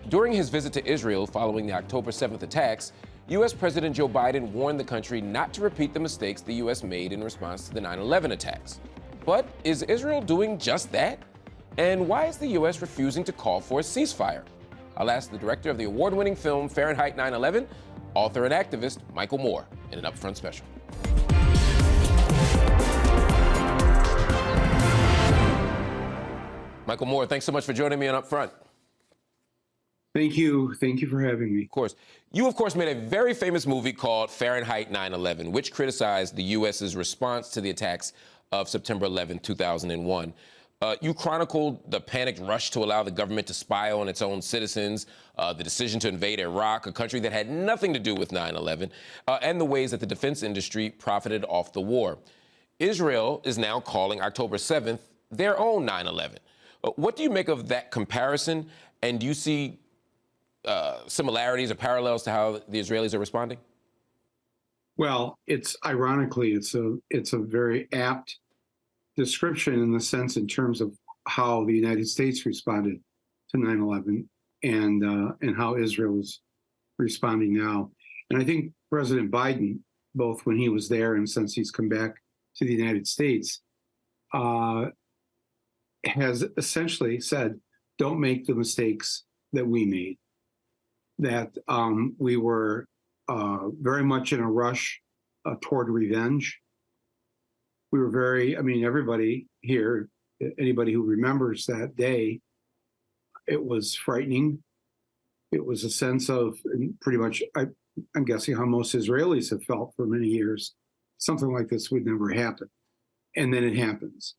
During his visit to Israel following the October 7th attacks, U.S. President Joe Biden warned the country not to repeat the mistakes the U.S. made in response to the 9/11 attacks. But is Israel doing just that? And why is the U.S. refusing to call for a ceasefire? I'll ask the director of the award-winning film Fahrenheit 9/11, author and activist Michael Moore, in an Upfront special. Michael Moore, thanks so much for joining me on Upfront. Thank you. Thank you for having me. Of course. You, of course, made a very famous movie called Fahrenheit 9/11, which criticized the U.S.'s response to the attacks of September 11, 2001. You chronicled the panicked rush to allow the government to spy on its own citizens, the decision to invade Iraq, a country that had nothing to do with 9/11, and the ways that the defense industry profited off the war. Israel is now calling October 7th their own 9/11. What do you make of that comparison, and do you see similarities or parallels to how the Israelis are responding? Well, ironically, it's a very apt description in the sense in terms of how the United States responded to 9/11 and how Israel is responding now. And I think President Biden, both when he was there and since he's come back to the United States, has essentially said, don't make the mistakes that we made. That we were very much in a rush toward revenge. We were everybody here, anybody who remembers that day, it was frightening. It was a sense of pretty much, I'm guessing how most Israelis have felt for many years. Something like this would never happen. And then it happens.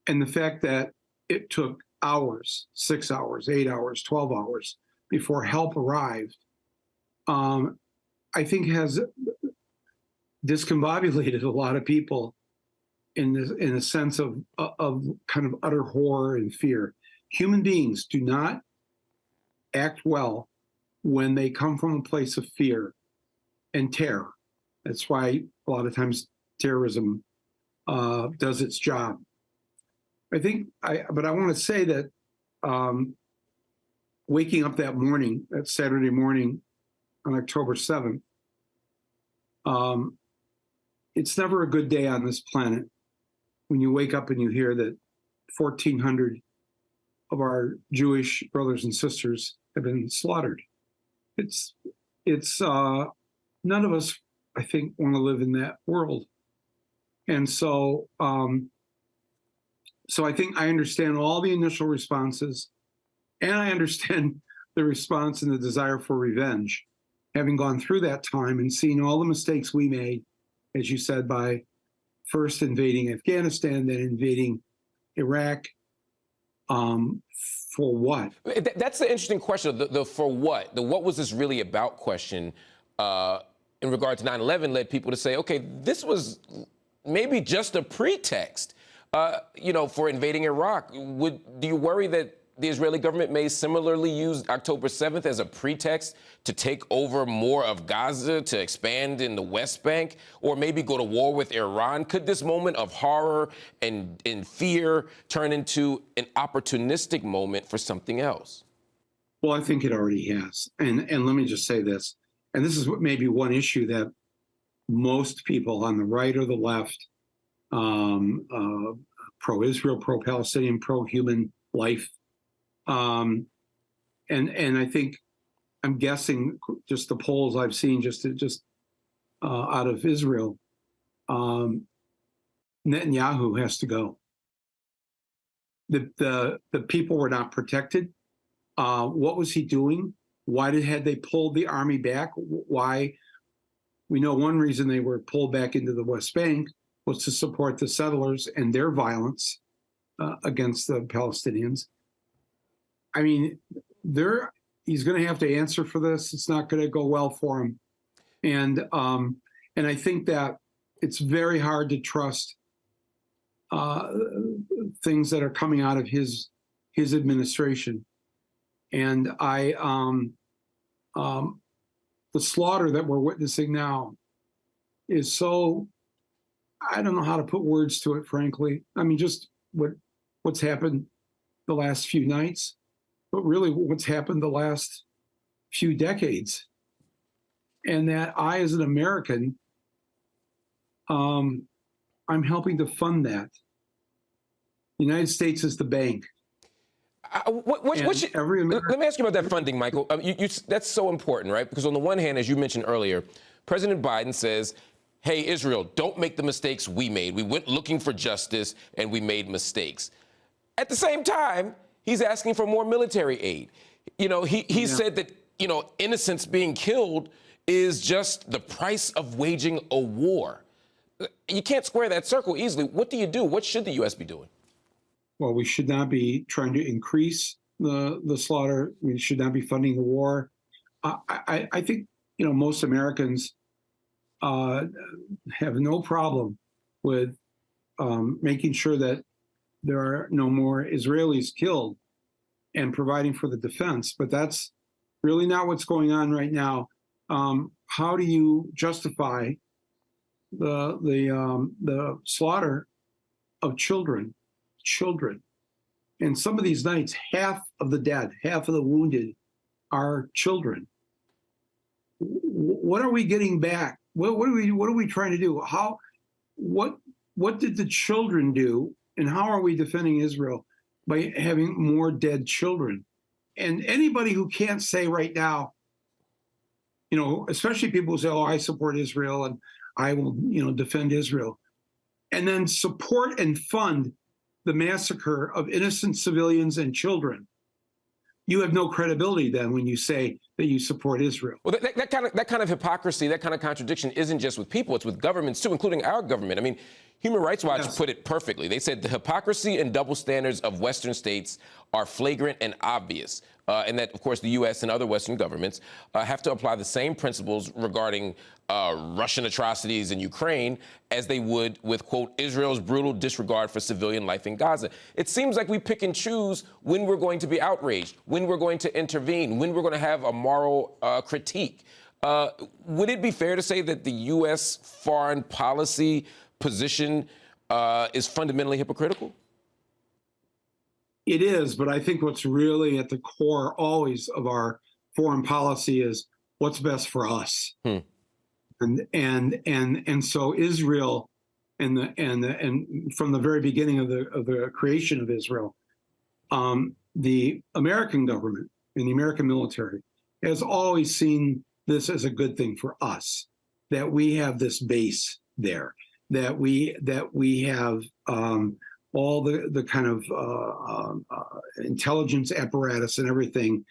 And the fact that it took hours, 6 hours, 8 hours, 12 hours before help arrived, I think has discombobulated a lot of people in a sense of kind of utter horror and fear. Human beings do not act well when they come from a place of fear and terror. That's why a lot of times terrorism does its job. But I want to say that waking up that morning, that Saturday morning on October 7th, it's never a good day on this planet when you wake up and you hear that 1,400 of our Jewish brothers and sisters have been slaughtered. It's none of us, I think, want to live in that world. And so I think I understand all the initial responses, and I understand the response and the desire for revenge, having gone through that time and seen all the mistakes we made, as you said, by first invading Afghanistan, then invading Iraq. For what? That's the interesting question, the for what? The what was this really about question in regard to 9/11 led people to say, okay, this was maybe just a pretext, for invading Iraq. Do you worry that the Israeli government may similarly use October 7th as a pretext to take over more of Gaza, to expand in the West Bank, or maybe go to war with Iran? Could this moment of horror and fear turn into an opportunistic moment for something else? Well, I think it already has. And let me just say this, and this is what maybe one issue that most people on the right or the left, pro-Israel, pro-Palestinian, pro-human life, and I think, I'm guessing just the polls I've seen just out of Israel, Netanyahu has to go. The people were not protected. What was he doing? Why had they pulled the army back? Why? We know one reason they were pulled back into the West Bank was to support the settlers and their violence against the Palestinians. I mean, he's going to have to answer for this. It's not going to go well for him, and I think that it's very hard to trust things that are coming out of his administration, and the slaughter that we're witnessing now is so, I don't know how to put words to it, frankly. I mean, just what's happened the last few nights but really what's happened the last few decades. And that I, as an American, I'm helping to fund that. The United States is the bank. Let me ask you about that funding, Michael. That's so important, right? Because on the one hand, as you mentioned earlier, President Biden says, hey, Israel, don't make the mistakes we made. We went looking for justice and we made mistakes. At the same time, he's asking for more military aid. He said that, innocents being killed is just the price of waging a war. You can't square that circle easily. What do you do? What should the U.S. be doing? Well, we should not be trying to increase the slaughter. We should not be funding the war. I think, most Americans have no problem with making sure that there are no more Israelis killed and providing for the defense. But that's really not what's going on right now. How do you justify the slaughter of children? And some of these nights, half of the dead, half of the wounded are children. What are we getting back? What are we trying to do? What did the children do, and how are we defending Israel by having more dead children? And anybody who can't say right now, especially people who say, oh, I support Israel and I will, defend Israel, and then support and fund the massacre of innocent civilians and children, you have no credibility then when you say that you support Israel. Well, that kind of hypocrisy, that kind of contradiction isn't just with people, it's with governments too, including our government. I mean, Human Rights Watch put it perfectly. They said the hypocrisy and double standards of Western states are flagrant and obvious, and that, of course, the U.S. and other Western governments have to apply the same principles regarding Russian atrocities in Ukraine as they would with, quote, Israel's brutal disregard for civilian life in Gaza. It seems like we pick and choose when we're going to be outraged, when we're going to intervene, when we're going to have a moral critique. Would it be fair to say that the U.S. foreign policy position is fundamentally hypocritical? It is, but I think what's really at the core always of our foreign policy is what's best for us. And so Israel and from the very beginning of the creation of Israel, the American government and the American military has always seen this as a good thing for us, that we have this base there, that we have all the kind of intelligence apparatus and everything,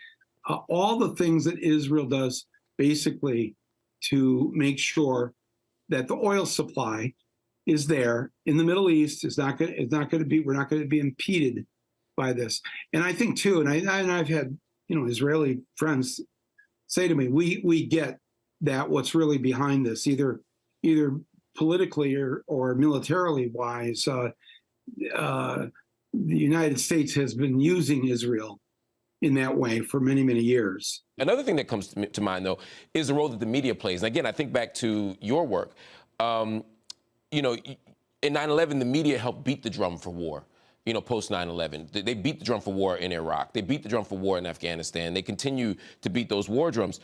all the things that Israel does basically to make sure that the oil supply is there in the Middle East. We're not going to be impeded by this. And I think too, and I've had Israeli friends say to me, we get that what's really behind this, either politically or militarily wise, the United States has been using Israel in that way for many, many years. Another thing that comes to mind, though, is the role that the media plays. And again, I think back to your work. In 9/11, the media helped beat the drum for war. Post 9/11, they beat the drum for war in Iraq. They beat the drum for war in Afghanistan. They continue to beat those war drums.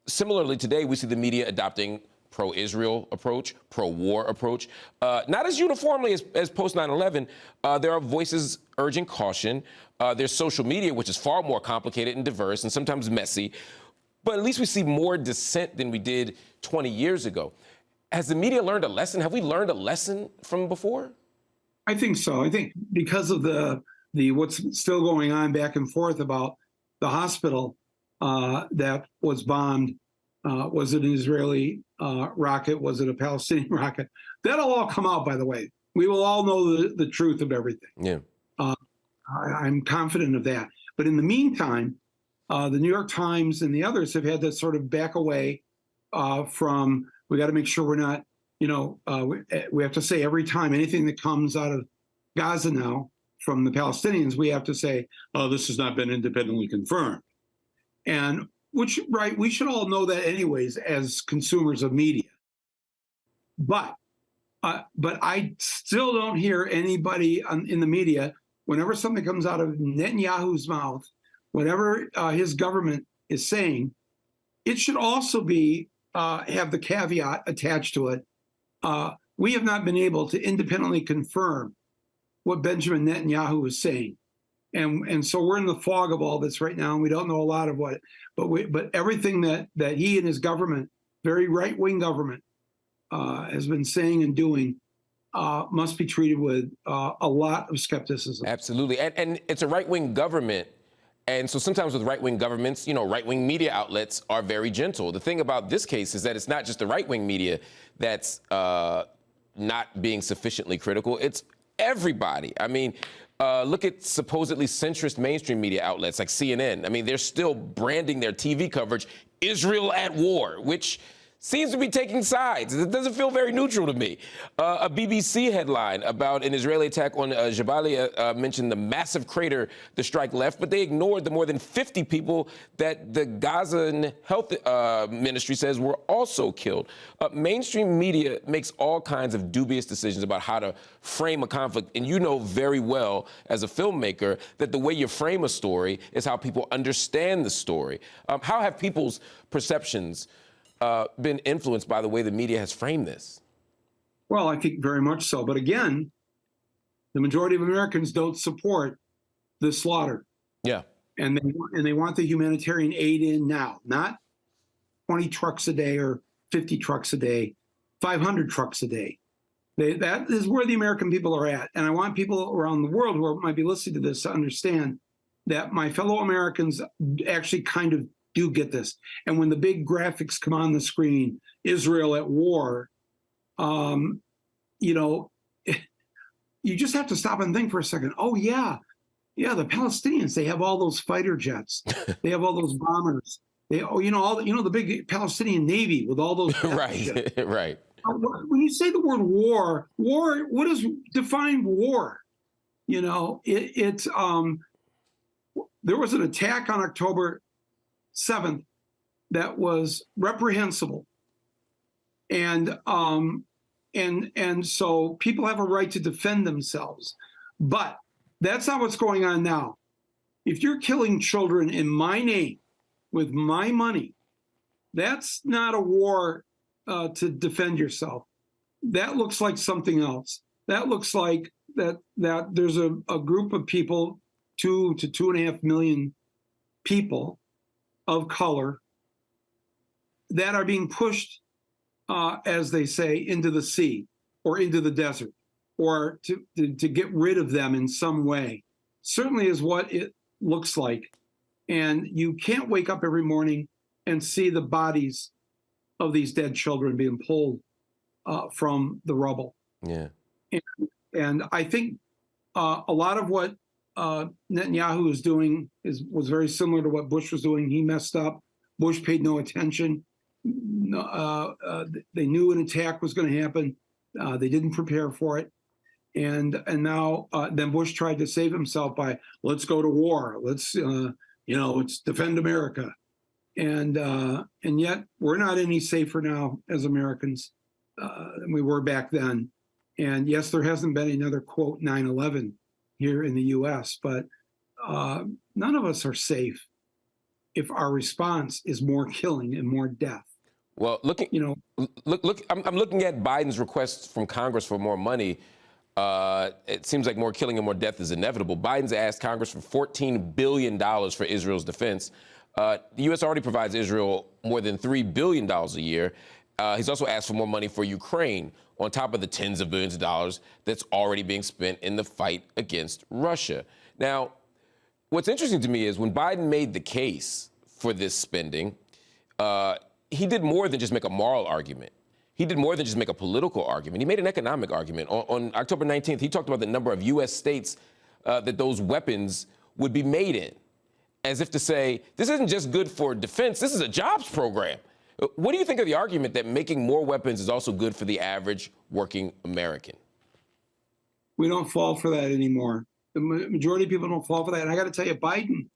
Similarly, today we see the media adopting pro-Israel approach, pro-war approach, not as uniformly as post 9/11. There are voices urging caution. There's social media, which is far more complicated and diverse and sometimes messy. But at least we see more dissent than we did 20 years ago. Has the media learned a lesson? Have we learned a lesson from before? I think so. I think because of the what's still going on back and forth about the hospital that was bombed. Was it an Israeli rocket? Was it a Palestinian rocket? That'll all come out, by the way. We will all know the truth of everything. Yeah. I'm confident of that. But in the meantime, the New York Times and the others have had to sort of back away from, we got to make sure we're not, we have to say every time anything that comes out of Gaza now from the Palestinians, we have to say, oh, this has not been independently confirmed. And we should all know that anyways as consumers of media. But I still don't hear anybody in the media whenever something comes out of Netanyahu's mouth, whatever his government is saying, it should also be have the caveat attached to it. We have not been able to independently confirm what Benjamin Netanyahu is saying. And so we're in the fog of all this right now, and we don't know a lot of what, but everything that he and his government, very right-wing government, has been saying and doing must be treated with a lot of skepticism. Absolutely, and it's a right-wing government, and so sometimes with right-wing governments, right-wing media outlets are very gentle. The thing about this case is that it's not just the right-wing media that's not being sufficiently critical. It's everybody. I mean, look at supposedly centrist mainstream media outlets like CNN. I mean, they're still branding their TV coverage Israel at war, which seems to be taking sides. It doesn't feel very neutral to me. A BBC headline about an Israeli attack on Jabalia mentioned the massive crater the strike left, but they ignored the more than 50 people that the Gazan health ministry says were also killed. Mainstream media makes all kinds of dubious decisions about how to frame a conflict, and you know very well as a filmmaker that the way you frame a story is how people understand the story. How have people's perceptions been influenced by the way the media has framed this? Well, I think very much so. But again, the majority of Americans don't support the slaughter. Yeah. And they want the humanitarian aid in now, not 20 trucks a day or 50 trucks a day, 500 trucks a day. That is where the American people are at. And I want people around the world who might be listening to this to understand that my fellow Americans actually kind of do get this. And when the big graphics come on the screen, Israel at war, you just have to stop and think for a second. Oh, yeah, the Palestinians, they have all those fighter jets. They have all those bombers. The big Palestinian Navy with all those right, right. When you say the word war, what does define war? There was an attack on October 7th that was reprehensible, and so people have a right to defend themselves, but that's not what's going on now. If you're killing children in my name with my money, that's not a war to defend yourself. That looks like something else. That looks like that there's a group of people, 2 to 2.5 million people of color that are being pushed, as they say, into the sea or into the desert, or to get rid of them in some way. Certainly is what it looks like. And you can't wake up every morning and see the bodies of these dead children being pulled from the rubble. Yeah. And I think a lot of what Netanyahu is doing was very similar to what Bush was doing. He messed up. Bush paid no attention. They knew an attack was going to happen. They didn't prepare for it. And now then Bush tried to save himself by, let's go to war. Let's defend America. And yet we're not any safer now as Americans than we were back then. And yes, there hasn't been another, quote, 9/11 here in the U.S., but none of us are safe if our response is more killing and more death. Well, look, I'm looking at Biden's request from Congress for more money. It seems like more killing and more death is inevitable. Biden's asked Congress for $14 billion for Israel's defense. The U.S. already provides Israel more than $3 billion a year. He's also asked for more money for Ukraine, on top of the tens of billions of dollars that's already being spent in the fight against Russia. Now, what's interesting to me is when Biden made the case for this spending, he did more than just make a moral argument. He did more than just make a political argument. He made an economic argument. On October 19th, he talked about the number of U.S. states that those weapons would be made in, as if to say, this isn't just good for defense, this is a jobs program. What do you think of the argument that making more weapons is also good for the average working American? We don't fall for that anymore. The majority of people don't fall for that. And I got to tell you, Biden,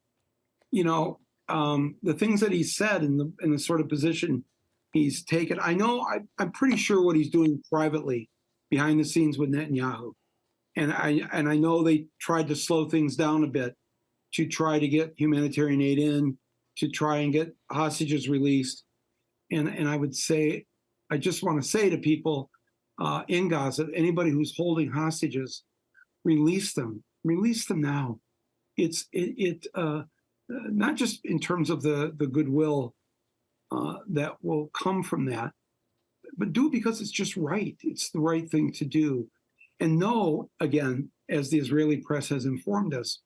the things that he said in the sort of position he's taken, I'm pretty sure what he's doing privately behind the scenes with Netanyahu. And I know they tried to slow things down a bit to try to get humanitarian aid in, to try and get hostages released. And I would say, I just want to say to people in Gaza, anybody who's holding hostages, release them now. It's not just in terms of the goodwill that will come from that, but do it because it's just right. It's the right thing to do. And know, again, as the Israeli press has informed us,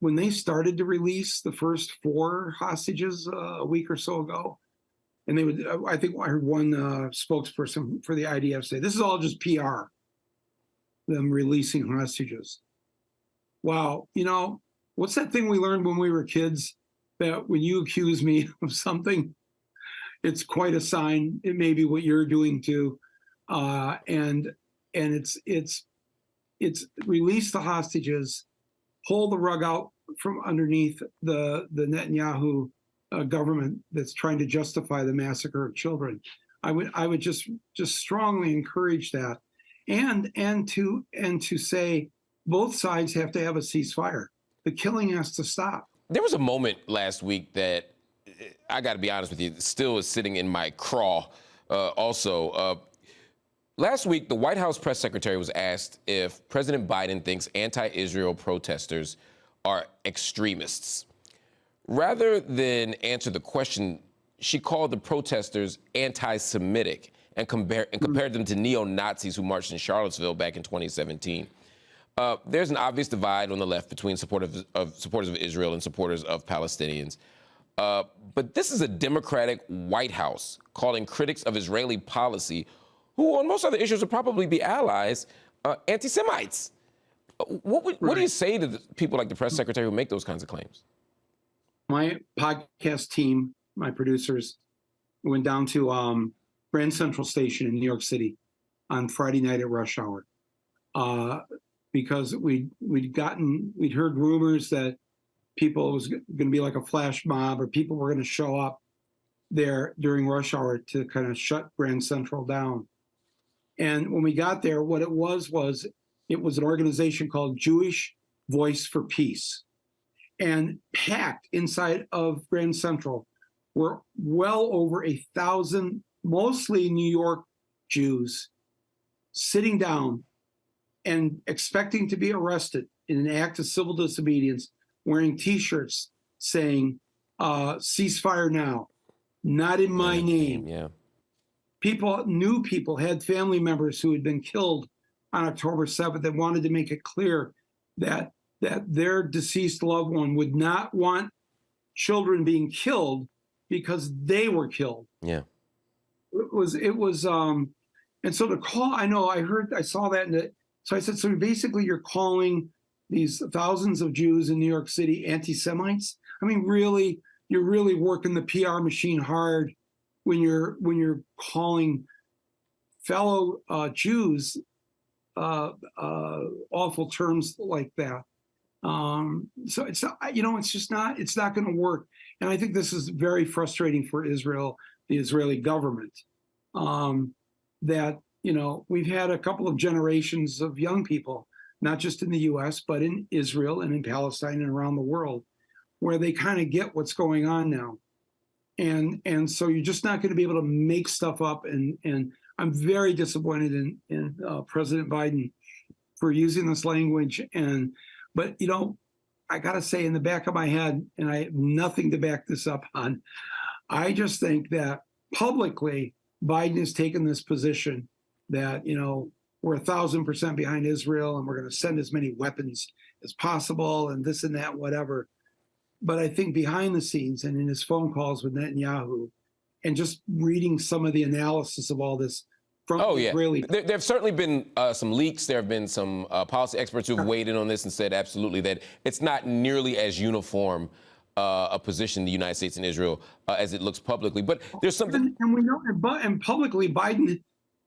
when they started to release the first 4 hostages a week or so ago, and they would, I think I heard one spokesperson for the IDF say, this is all just PR, them releasing hostages. Wow, what's that thing we learned when we were kids, that when you accuse me of something, it's quite a sign. It may be what you're doing too. And it's release the hostages, pull the rug out from underneath the Netanyahu government that's trying to justify the massacre of children. I would just strongly encourage that, and to say both sides have to have a ceasefire. The killing has to stop. There was a moment last week that I got to be honest with you, still is sitting in my craw. Last week, the White House press secretary was asked if President Biden thinks anti-Israel protesters are extremists. Rather than answer the question, she called the protesters anti-Semitic and compared them to neo-Nazis who marched in Charlottesville back in 2017. There's an obvious divide on the left between supporters of Israel and supporters of Palestinians. But this is a Democratic White House calling critics of Israeli policy, who on most other issues would probably be allies, anti-Semites. What do you say to people like the press secretary who make those kinds of claims? My podcast team, my producers, went down to Grand Central Station in New York City on Friday night at rush hour because we'd heard rumors that people was going to be like a flash mob, or people were going to show up there during rush hour to kind of shut Grand Central down. And when we got there, what it was an organization called Jewish Voice for Peace. And packed inside of Grand Central were well over 1,000, mostly New York Jews, sitting down and expecting to be arrested in an act of civil disobedience, wearing T-shirts saying, ceasefire now, not in my name. Yeah. People had family members who had been killed on October 7th and wanted to make it clear that their deceased loved one would not want children being killed because they were killed. Yeah. It was, and so the call, I saw that, so I said, so basically you're calling these thousands of Jews in New York City anti-Semites? I mean, really, you're really working the PR machine hard when you're calling fellow Jews awful terms like that. So it's not going to work. And I think this is very frustrating for Israel, the Israeli government, that, we've had a couple of generations of young people, not just in the US, but in Israel and in Palestine and around the world, where they kind of get what's going on now. And so you're just not going to be able to make stuff up. And I'm very disappointed in President Biden for using this language. But I got to say, in the back of my head, and I have nothing to back this up on, I just think that publicly Biden has taken this position that, we're 1,000% behind Israel and we're going to send as many weapons as possible and this and that, whatever. But I think behind the scenes and in his phone calls with Netanyahu and just reading some of the analysis of all this from Israeli. There have certainly been some leaks. There have been some policy experts who've weighed in on this and said absolutely that it's not nearly as uniform a position in the United States and Israel as it looks publicly. But there's something. And we know, and publicly, Biden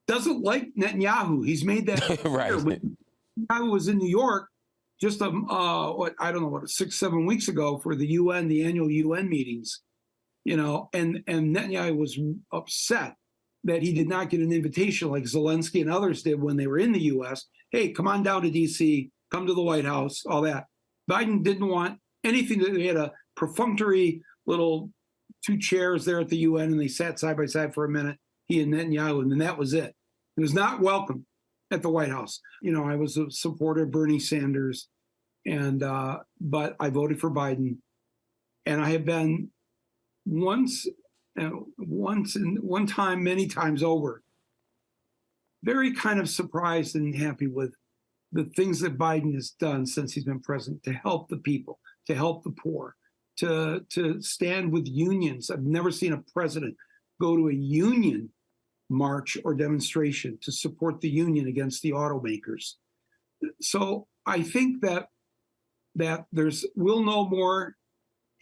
doesn't like Netanyahu. He's made that right. clear. When Netanyahu was in New York just 6-7 weeks ago for the annual UN meetings, and Netanyahu was upset that he did not get an invitation like Zelensky and others did when they were in the U.S. Hey, come on down to D.C., come to the White House, all that. Biden didn't want anything. They had a perfunctory little 2 chairs there at the UN, and they sat side by side for a minute, he and Netanyahu, and then that was it. He was not welcome at the White House. I was a supporter of Bernie Sanders, and but I voted for Biden, and I have been one time, many times over, very kind of surprised and happy with the things that Biden has done since he's been president to help the people, to help the poor, to stand with unions. I've never seen a president go to a union march or demonstration to support the union against the automakers. So I think that we'll know more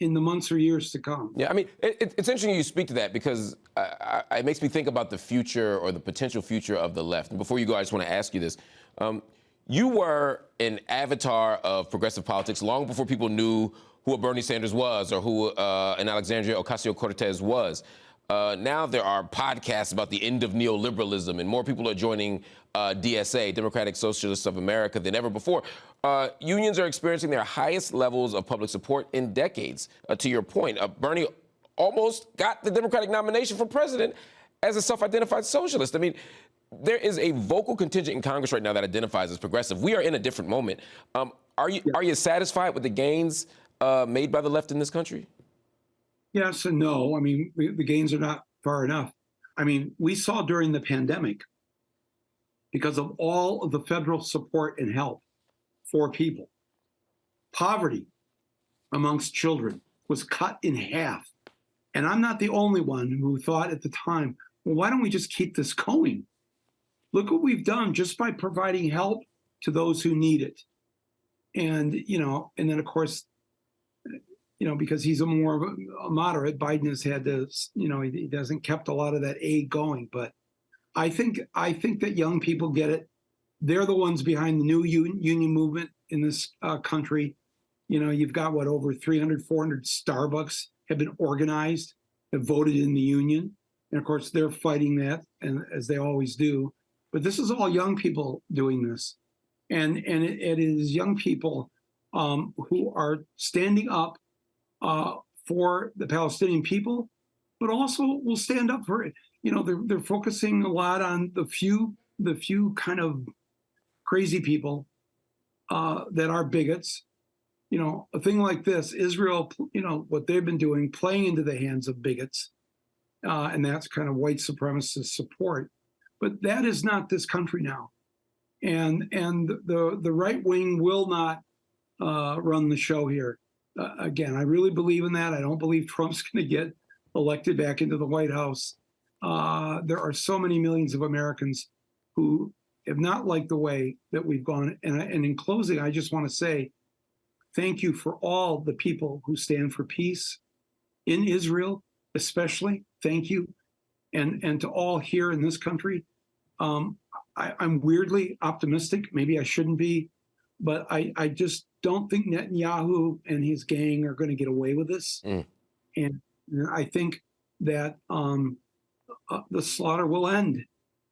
in the months or years to come. Yeah, I mean, it's interesting you speak to that because it makes me think about the future or the potential future of the left. And before you go, I just want to ask you this. You were an avatar of progressive politics long before people knew who a Bernie Sanders was or who an Alexandria Ocasio-Cortez was. Now there are podcasts about the end of neoliberalism, and more people are joining DSA, Democratic Socialists of America, than ever before. Unions are experiencing their highest levels of public support in decades. To your point, Bernie almost got the Democratic nomination for president as a self-identified socialist. I mean, there is a vocal contingent in Congress right now that identifies as progressive. We are in a different moment. Are you satisfied with the gains made by the left in this country? Yes and no. I mean, the gains are not far enough. I mean, we saw during the pandemic, because of all of the federal support and help for people, poverty amongst children was cut in half. And I'm not the only one who thought at the time, well, why don't we just keep this going? Look what we've done just by providing help to those who need it. And, and then, of course, because he's a more moderate, Biden has had to, he hasn't kept a lot of that aid going. But I think that young people get it. They're the ones behind the new union movement in this country. You've got over 300, 400 Starbucks have been organized, have voted in the union. And of course, they're fighting that, and as they always do. But this is all young people doing this. And it is young people who are standing up for the Palestinian people, but also will stand up for it. They're focusing a lot on the few kind of crazy people that are bigots. A thing like this, Israel, what they've been doing, playing into the hands of bigots, and that's kind of white supremacist support. But that is not this country now, and the right wing will not run the show here. Again, I really believe in that. I don't believe Trump's going to get elected back into the White House. There are so many millions of Americans who have not liked the way that we've gone. And in closing, I just want to say thank you for all the people who stand for peace in Israel, especially. Thank you. And to all here in this country. I'm weirdly optimistic. Maybe I shouldn't be, but I just don't think Netanyahu and his gang are going to get away with this. And I think that the slaughter will end,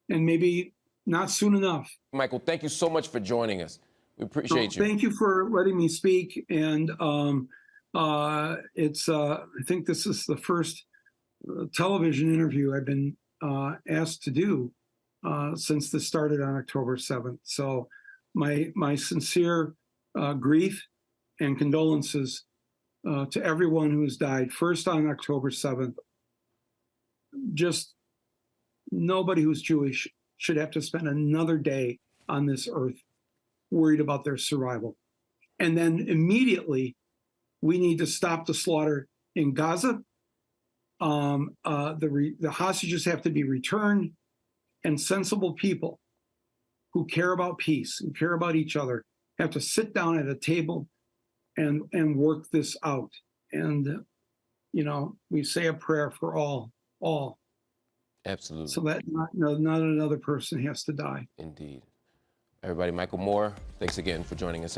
and maybe not soon enough. Michael, thank you so much for joining us. We appreciate you. Thank you for letting me speak. And I think this is the first television interview I've been asked to do since this started on October 7th. So my sincere grief and condolences to everyone who has died first on October 7th. Just nobody who's Jewish should have to spend another day on this earth worried about their survival. And then immediately we need to stop the slaughter in Gaza. The hostages have to be returned, and sensible people who care about peace and care about each other have to sit down at a table and work this out. And, we say a prayer for all. Absolutely. So that not another person has to die. Indeed. Everybody, Michael Moore, thanks again for joining us.